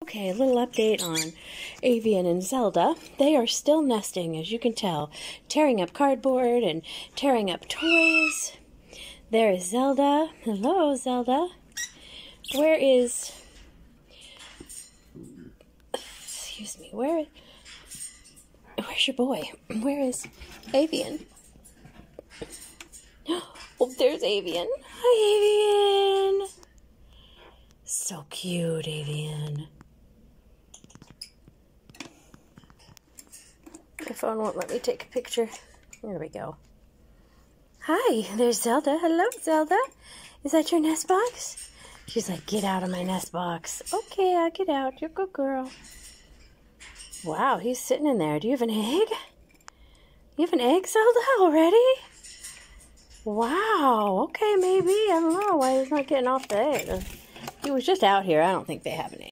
Okay, a little update on Avian and Zelda. They are still nesting, as you can tell, tearing up cardboard and tearing up toys. There is Zelda. Hello, Zelda. Where is... Excuse me, where's your boy? Where is Avian? Oh, there's Avian. Hi, Avian. So cute, Avian. My phone won't let me take a picture. There we go. Hi, there's Zelda. Hello, Zelda. Is that your nest box? She's like, get out of my nest box. Okay, I'll get out. You're a good girl. Wow, he's sitting in there. Do you have an egg? You have an egg, Zelda, already? Wow, okay, maybe. I don't know why he's not getting off the egg. He was just out here. I don't think they have an egg.